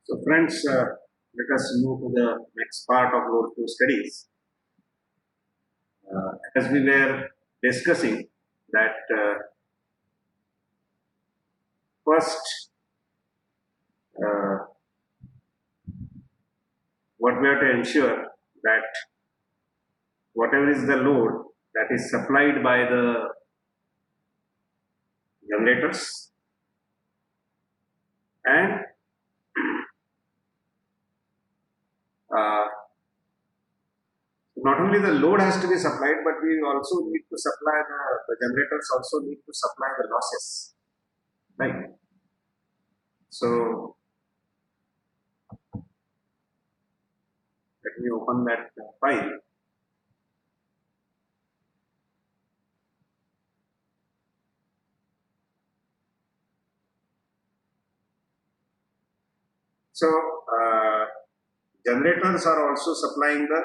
So friends, let us move to the next part of load flow studies. As we were discussing that first, uh, what we have to ensure that whatever is the load that is supplied by the generators, and uh, not only the load has to be supplied, but we also need to supply the generators also need to supply the losses, right? So let me open that file. So generators are also supplying the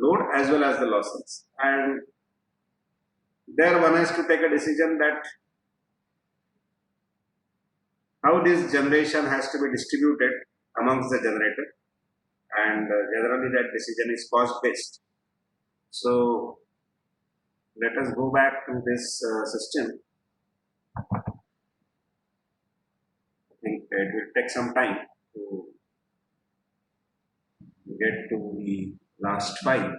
load as well as the losses, and there one has to take a decision that how this generation has to be distributed amongst the generator, and generally that decision is cost based. So let us go back to this system. I think it will take some time to get to the last file.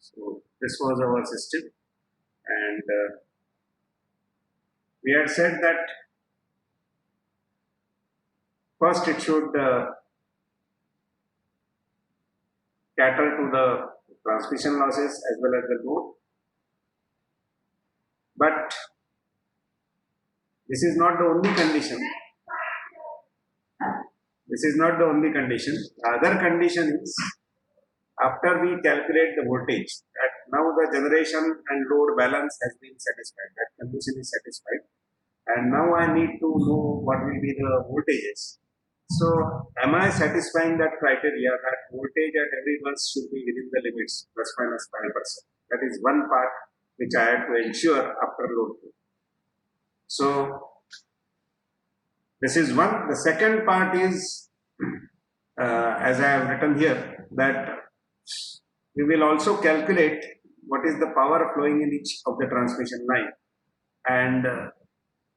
So this was our system, and we had said that first it should cater to the transmission losses as well as the load. But this is not the only condition. This is not the only condition. The other condition is after we calculate the voltage, that now the generation and load balance has been satisfied. That condition is satisfied. And now I need to know what will be the voltages. So am I satisfying that criteria that voltage at every bus should be within the limits plus minus 5%? That is one part which I have to ensure after load flow. So this is one. The second part is, as I have written here, that we will also calculate what is the power flowing in each of the transmission line. And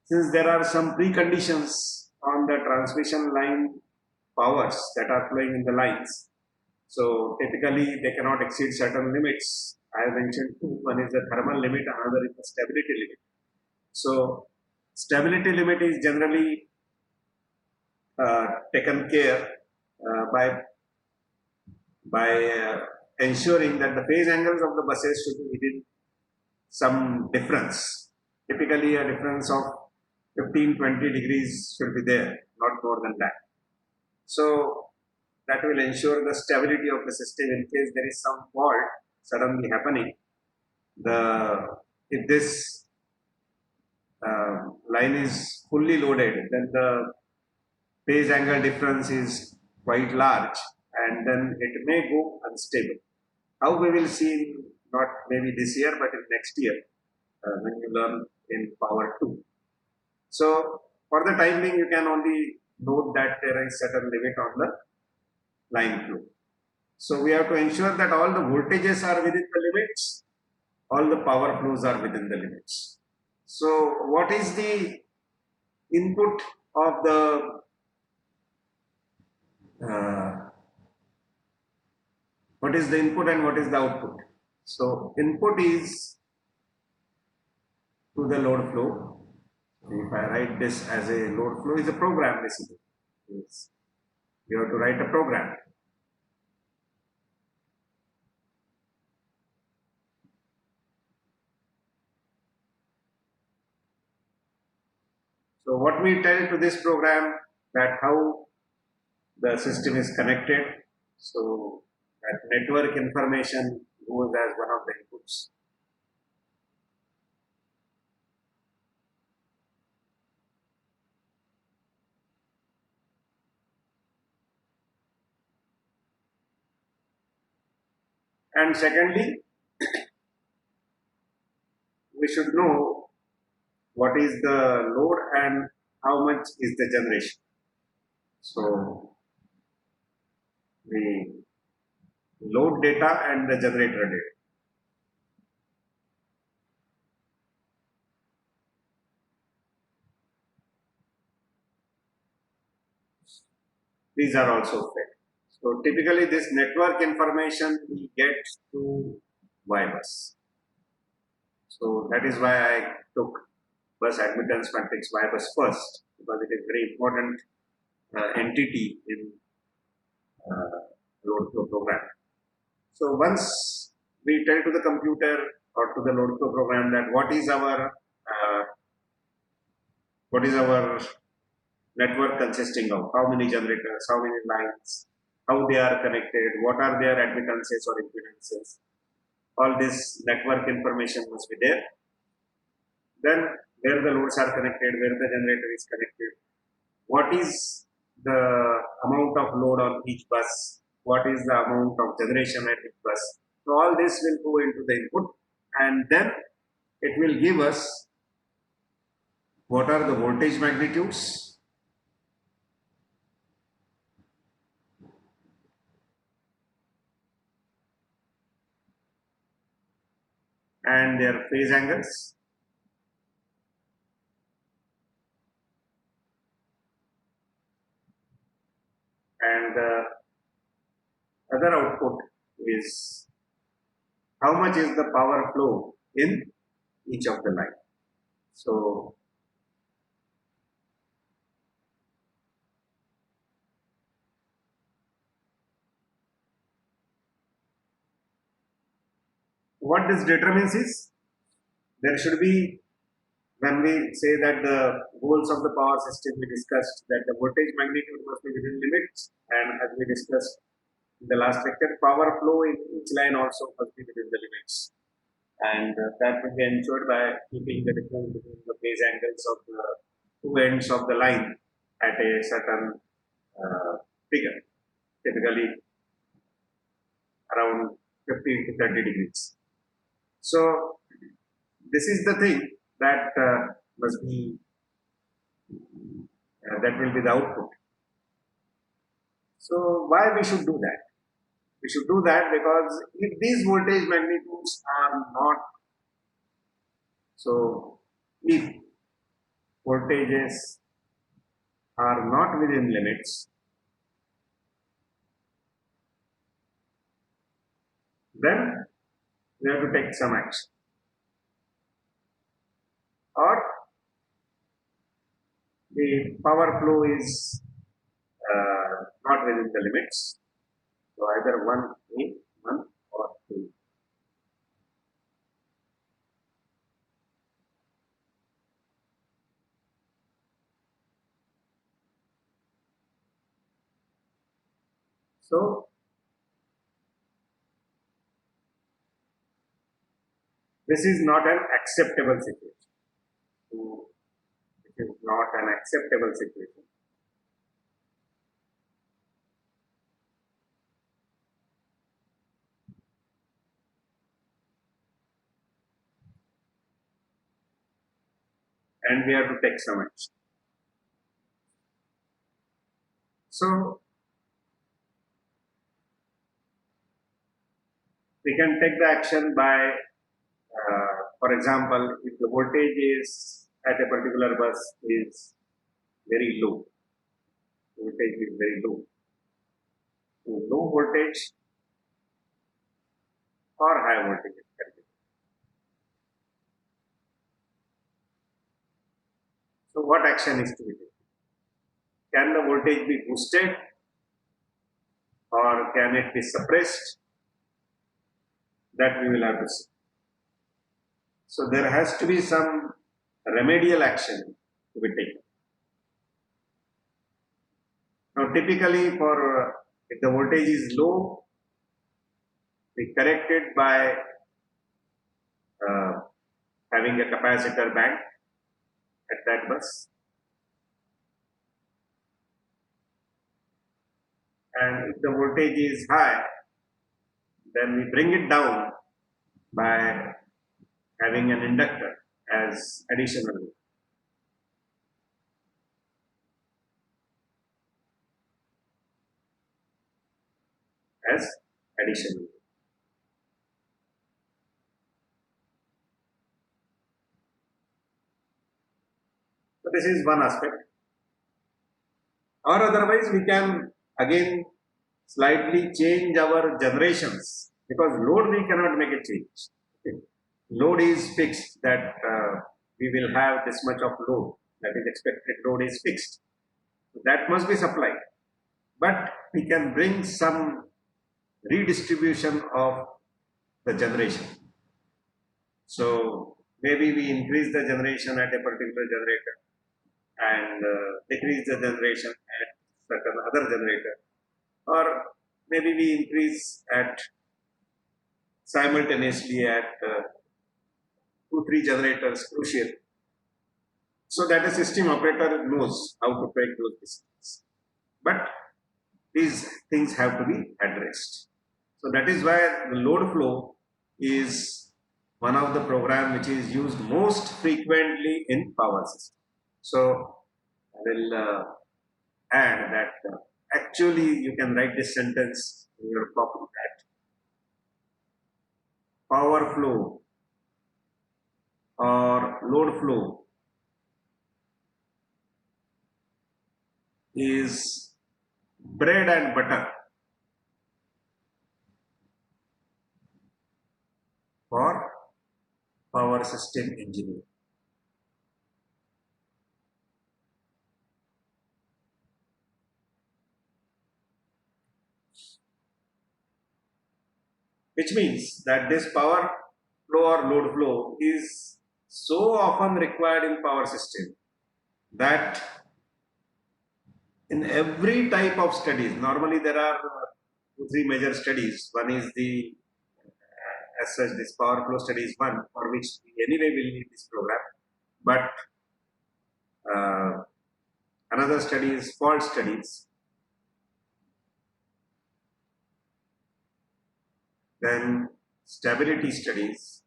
since there are some preconditions on the transmission line powers that are flowing in the lines, so typically they cannot exceed certain limits. I have mentioned two. One is the thermal limit, another is the stability limit. So stability limit is generally taken care by ensuring that the phase angles of the buses should be within some difference. Typically, a difference of 15-20 degrees should be there, not more than that. So that will ensure the stability of the system in case there is some fault suddenly happening. If this line is fully loaded, then the phase angle difference is quite large, and then it may go unstable. How we will see in not maybe this year, but in next year when you learn in Power 2. So for the time being, you can only note that there is certain limit on the line flow. So we have to ensure that all the voltages are within the limits, all the power flows are within the limits. So what is the input of the what is the input and what is the output? So input is to the load flow. If I write this as a load flow, is a program basically. Yes. You have to write a program. So what we tell to this program that how the system is connected. So that network information goes as one of the inputs. And secondly, we should know what is the load and how much is the generation. So the load data and the generator data. These are also fed. So typically this network information we get through Y-bus. So that is why I took bus admittance matrix Y-bus first, because it is very important entity in load flow program. So once we tell to the computer or to the load flow program that what is our network consisting of, how many generators, how many lines, how they are connected, what are their admittances or impedances, all this network information must be there. Then where the loads are connected, where the generator is connected, what is the amount of load on each bus, what is the amount of generation at each bus. So all this will go into the input, and then it will give us what are the voltage magnitudes, and their phase angles, and the other output is how much is the power flow in each of the line. So what this determines is there should be, when we say that the goals of the power system, we discussed that the voltage magnitude must be within limits, and as we discussed in the last lecture, power flow in each line also must be within the limits, and that will be ensured by keeping the difference between the phase angles of the two ends of the line at a certain figure, typically around 15 to 30 degrees. So this is the thing that must be that will be the output. So why we should do that? We should do that because if these voltage magnitudes are not, so if voltages are not within limits, then we have to take some action. Or the power flow is not within the limits. So either 1A, 1 or 2. So this is not an acceptable situation. So it is not an acceptable situation. And we have to take some action. So we can take the action by, for example, if the voltage is at a particular bus is very low, voltage is very low. So low voltage or high voltage can be. So what action is to be taken? Can the voltage be boosted or can it be suppressed? That we will have to see. So there has to be some remedial action to be taken. Now typically for if the voltage is low, we correct it by having a capacitor bank at that bus. And if the voltage is high, then we bring it down by having an inductor. as additional load. As additional load. So this is one aspect. Or otherwise we can again slightly change our generations, because load we cannot make a change. Okay. Load is fixed, that we will have this much of load, that is expected load is fixed. So that must be supplied. But we can bring some redistribution of the generation. So maybe we increase the generation at a particular generator and decrease the generation at certain other generator, or maybe we increase at simultaneously at 2-3 generators crucial, so that a system operator knows how to take those decisions. But these things have to be addressed. So that is why the load flow is one of the program which is used most frequently in power system. So I will add that actually you can write this sentence in your copy, that power flow or load flow is bread and butter for power system engineer. Which means that this power flow or load flow is so often required in power system that in every type of studies, normally there are 2-3 major studies. One is the, as such, this power flow study is one for which we anyway will need this program. But another study is fault studies. Then stability studies.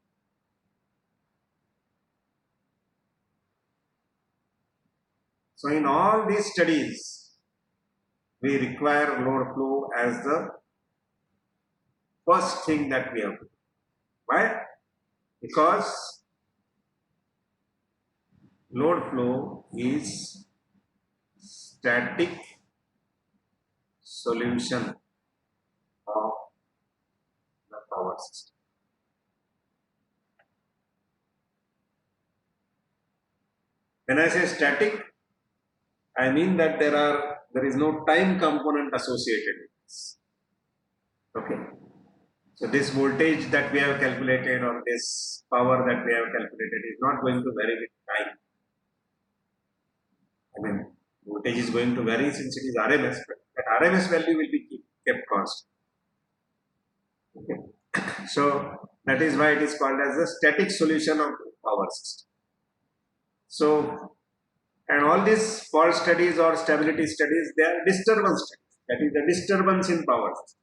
So in all these studies, we require load flow as the first thing that we have to do. Why? Because load flow is static solution of the power system. When I say static, I mean that there is no time component associated with this. Okay. So this voltage that we have calculated, or this power that we have calculated, is not going to vary with time. I mean, voltage is going to vary since it is RMS, but that RMS value will be kept constant. Okay. So that is why it is called as a static solution of the power system. So, and all these fault studies or stability studies, they are disturbance studies. That is the disturbance in power system.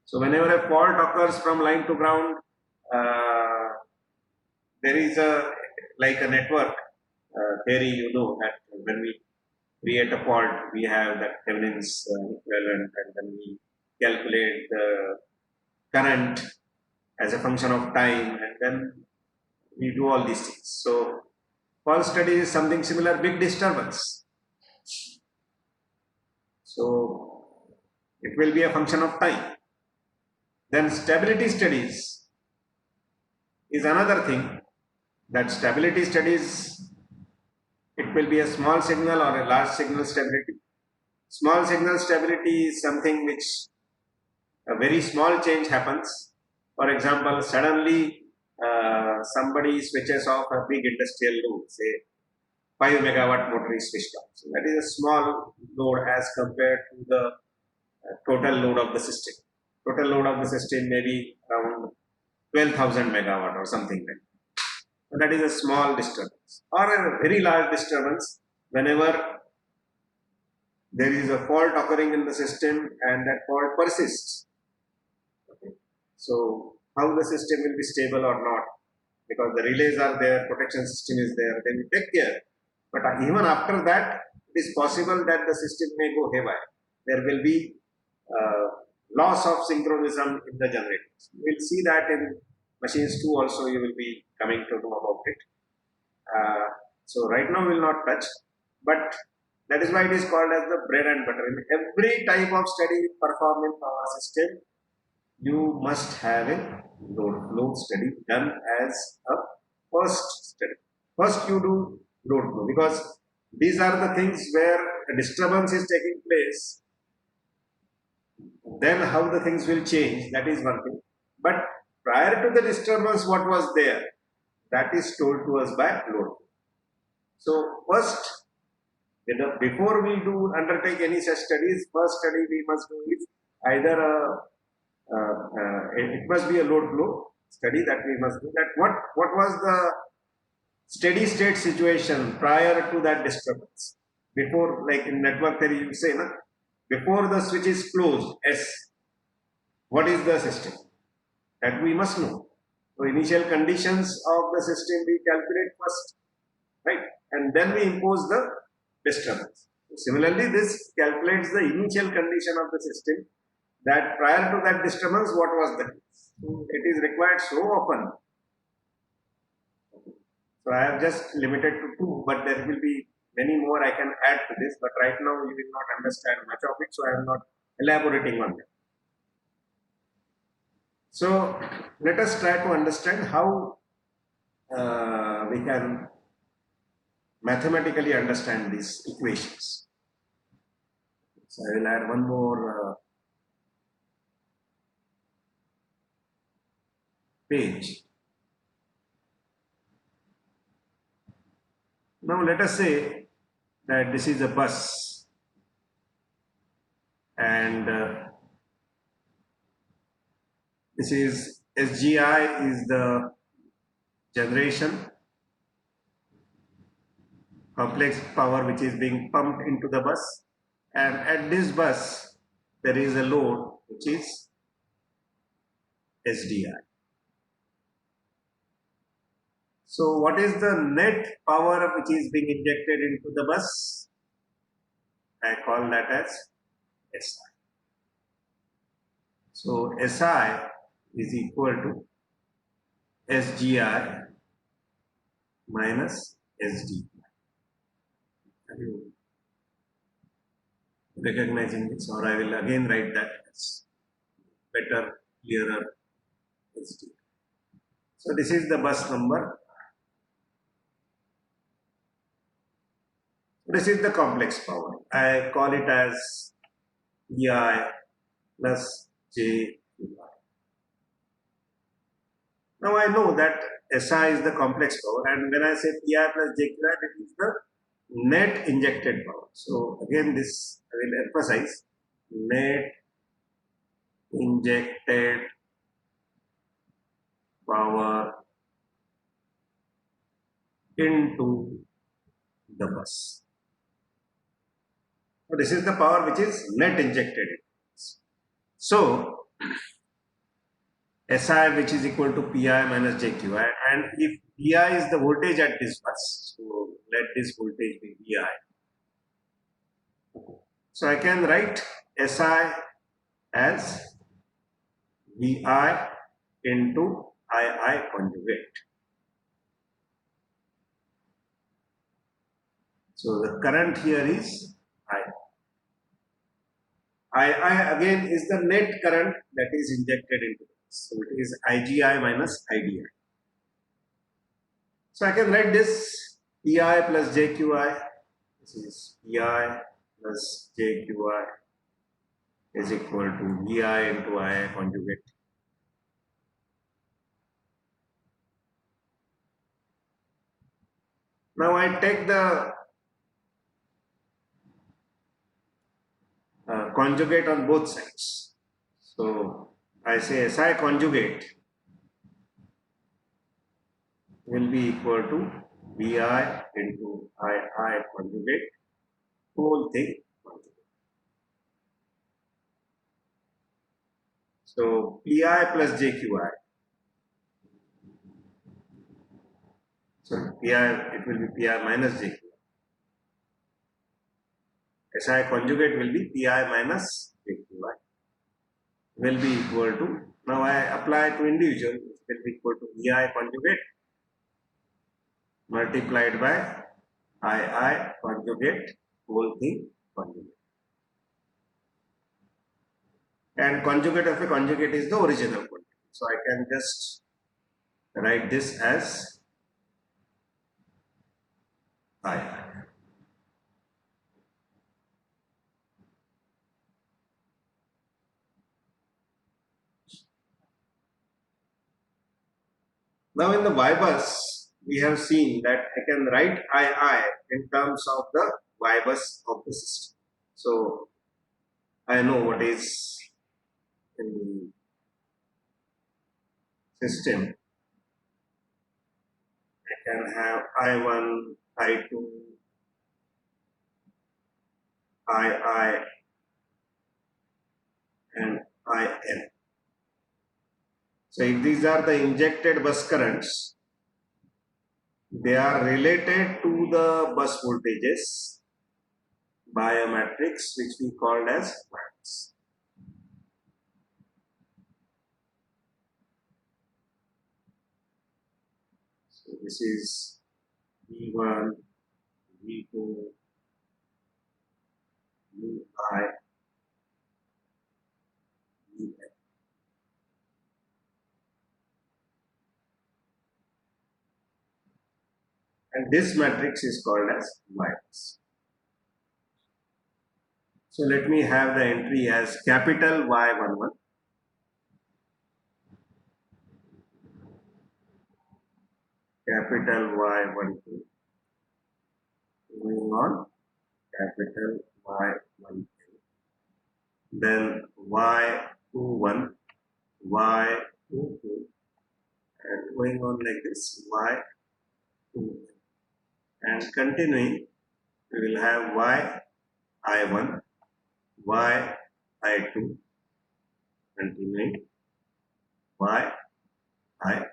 So whenever a fault occurs from line to ground, there is a like a network theory. You know that when we create a fault, we have that Thevenin's equivalent, and then we calculate the current as a function of time, and then we do all these things. So fault study is something similar, big disturbance. So it will be a function of time. Then stability studies is another thing. That stability studies, it will be a small signal or a large signal stability. Small signal stability is something which a very small change happens. For example, suddenly somebody switches off a big industrial load, say 5 megawatt motor is switched off. So that is a small load as compared to the total load of the system. Total load of the system may be around 12,000 megawatt or something like that. So that is a small disturbance, or a very large disturbance whenever there is a fault occurring in the system and that fault persists. Okay. So how the system will be stable or not, because the relays are there, protection system is there, then we take care. But even after that, it is possible that the system may go haywire. There will be loss of synchronism in the generators. You will see that in machines 2 also you will be coming to know about it. So right now we will not touch, but that is why it is called as the bread and butter. In every type of study performed in power system, you must have a load flow study done as a first study. First you do load flow, because these are the things where a disturbance is taking place. Then how the things will change, that is one thing. But prior to the disturbance, what was there, that is told to us by load flow. So first, before we do undertake any such studies, first study we must do is either it must be a load flow study that we must do. That what was the steady state situation prior to that disturbance? Before, like in network theory, you say, na, before the switch is closed, S, what is the system? That we must know. So initial conditions of the system we calculate first, right? And then we impose the disturbance. Similarly, this calculates the initial condition of the system, that prior to that disturbance, what was the case. So it is required so often. So I have just limited to 2, but there will be many more I can add to this, but right now you will not understand much of it, so I am not elaborating on that. So let us try to understand how we can mathematically understand these equations. So I will add one more page. Now let us say that this is a bus, and this is SGI is the generation complex power which is being pumped into the bus, and at this bus there is a load which is SDI. So what is the net power which is being injected into the bus? I call that as SI. So SI is equal to SGI minus SDI. Are you recognizing this, or I will again write that as better, clearer SDI. So this is the bus number. This is the complex power. I call it as EI plus JQI. Now I know that SI is the complex power, and when I say PI plus JQI, it is the net injected power. So again, this I will emphasize: net injected power into the bus. So this is the power which is net injected. So SI, which is equal to PI minus JQI, and if PI is the voltage at this bus, so let this voltage be PI. So I can write SI as VI into II conjugate. So the current here is I. II again is the net current that is injected into this. So it is IGI minus IDI. So I can write this PI plus JQI. This is PI plus JQI is equal to VI into II conjugate. Now I take the conjugate on both sides. So I say SI conjugate will be equal to VI into II conjugate, whole thing conjugate. So PI plus JQI So pi, it will be pi minus jq. SI conjugate will be pi minus jqi will be equal to, now I apply to individual, it will be equal to vi conjugate multiplied by ii conjugate whole thing conjugate. And conjugate of a conjugate is the original quantity. So I can just write this as I. Now in the Y bus, we have seen that I can write II in terms of the Y bus of the system. So I know what is in the system. I can have I1, I2, II, and IN. So if these are the injected bus currents, they are related to the bus voltages by a matrix which we called as matrix. So this is V1, V2, VI, VN. And this matrix is called as Y-bus. So let me have the entry as capital Y11, capital Y12, going on capital Y13, then Y21, Y22, and going on like this, Y2, and continuing, we will have Y1, Y2, continuing, Y, I.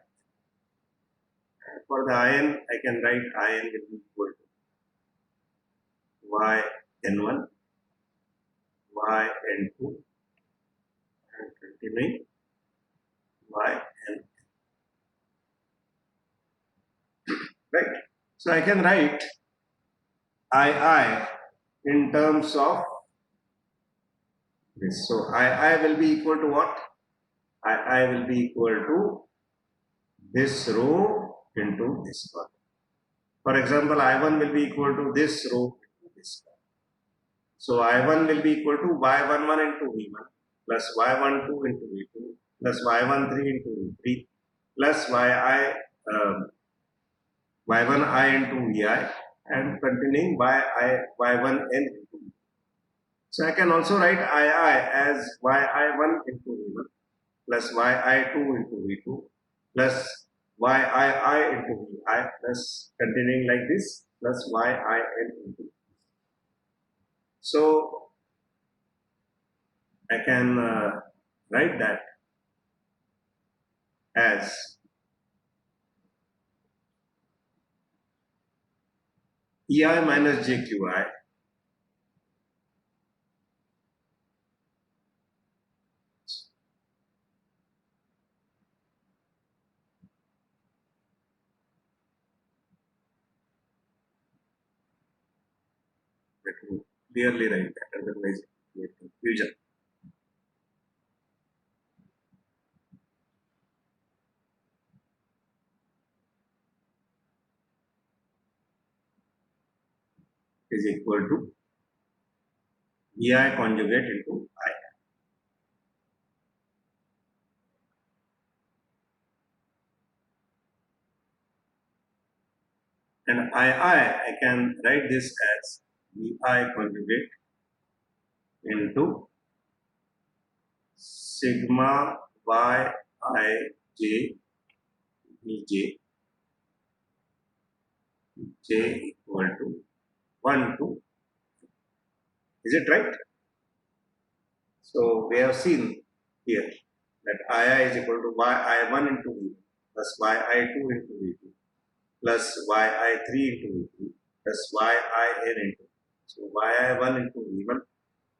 For the IN, I can write IN will be equal to YN1, YN2, and continuing YN. Right. So I can write II in terms of this. So II will be equal to what? II will be equal to this row into this one. For example, I1 will be equal to this row into this one. So I1 will be equal to Y11 into V1 plus Y12 into V2 plus Y13 into V3 plus Y1I into Vi and continuing Y1N into V. So I can also write II as Yi1 into V1 plus Yi2 into V2 plus Yii into Vi plus continuing like this plus Yin into V. So I can write that as EI minus JQI let me clearly write that, otherwise it will create confusion. Is equal to EI conjugate into I. And I can write this as VI conjugate into sigma Yij Vj j equal to 1 to, is it right? So we have seen here that II is equal to Yi1 into V plus Yi2 into V2 plus yi3 into v2 plus yin into. So yi1 into v1,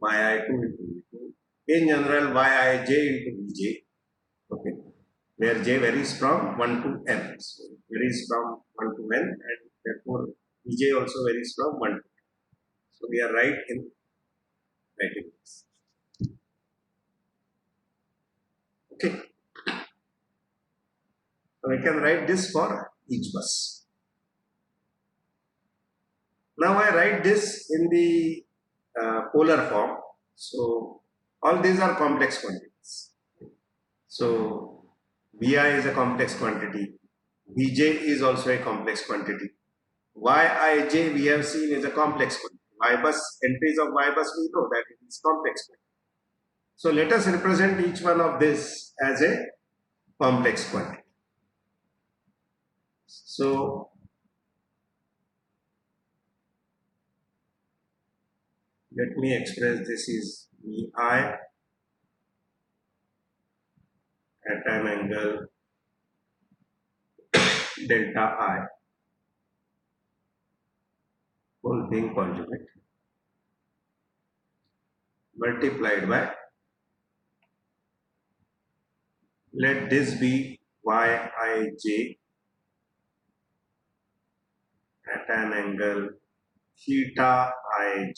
yi2 into v2. In general, yij into vj. Okay, where j varies from 1 to n. So it varies from 1 to n, and therefore vj also varies from 1 to n. So we are right in writing this. Okay. So we can write this for each bus. Now I write this in the polar form. So all these are complex quantities. So Vi is a complex quantity. Vj is also a complex quantity. Yij we have seen is a complex quantity. Y bus, entries of Y bus we know that it is complex quantity. So let us represent each one of this as a complex quantity. So let me express this is Vi at an angle delta I, whole thing conjugate, multiplied by, let this be Yij at an angle theta ij.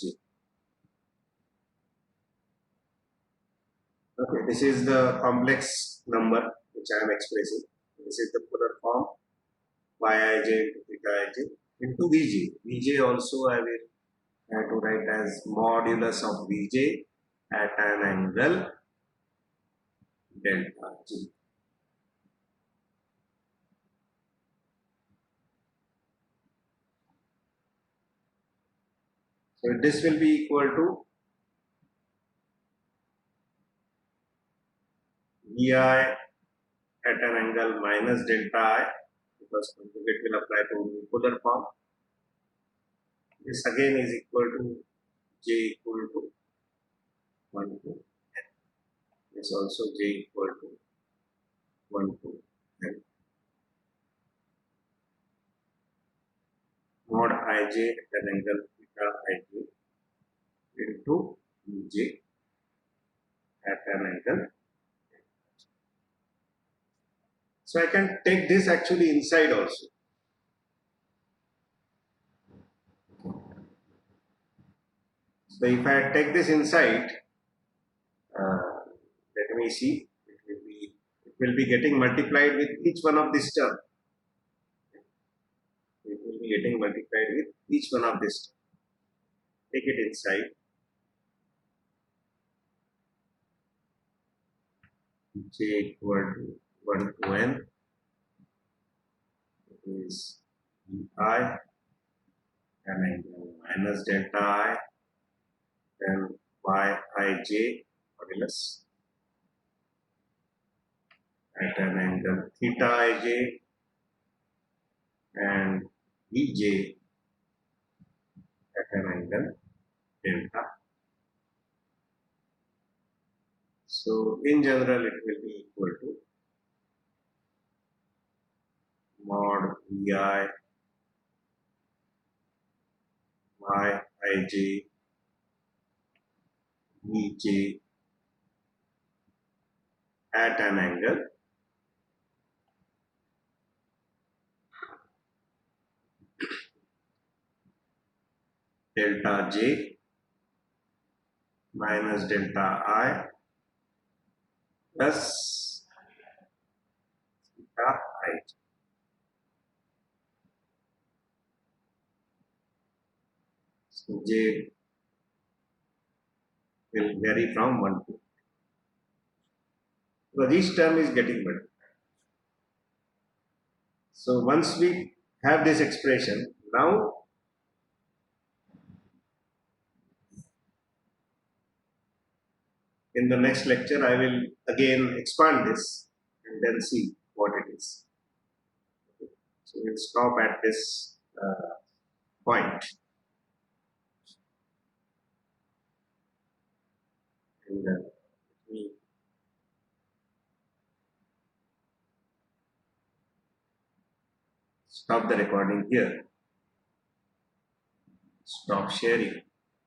Okay, this is the complex number which I am expressing. This is the polar form Yij into theta ij into Vj. Vj also I will have to write as modulus of Vj at an angle delta G. So this will be equal to Vi at an angle minus delta I, because conjugate will apply to polar form. This again is equal to j equal to 1 to n. This also j equal to 1 to n. Mod ij at an angle theta ij into vj at an angle. So I can take this actually inside also. So if I take this inside, let me see, it will be getting multiplied with each one of this term. It will be getting multiplied with each one of this term. Take it inside. J equal to 1 to n is I and angle minus delta I, then Yij modulus at an angle theta ij and Vj at an angle delta. So in general it will be equal to mod Vi Yij Vj at an angle delta j minus delta I plus theta I. So j will vary from 1 to 2. So each term is getting multiplied. So once we have this expression, now in the next lecture I will again expand this and then see what it is. So we'll stop at this point. And we stop the recording here. Stop sharing.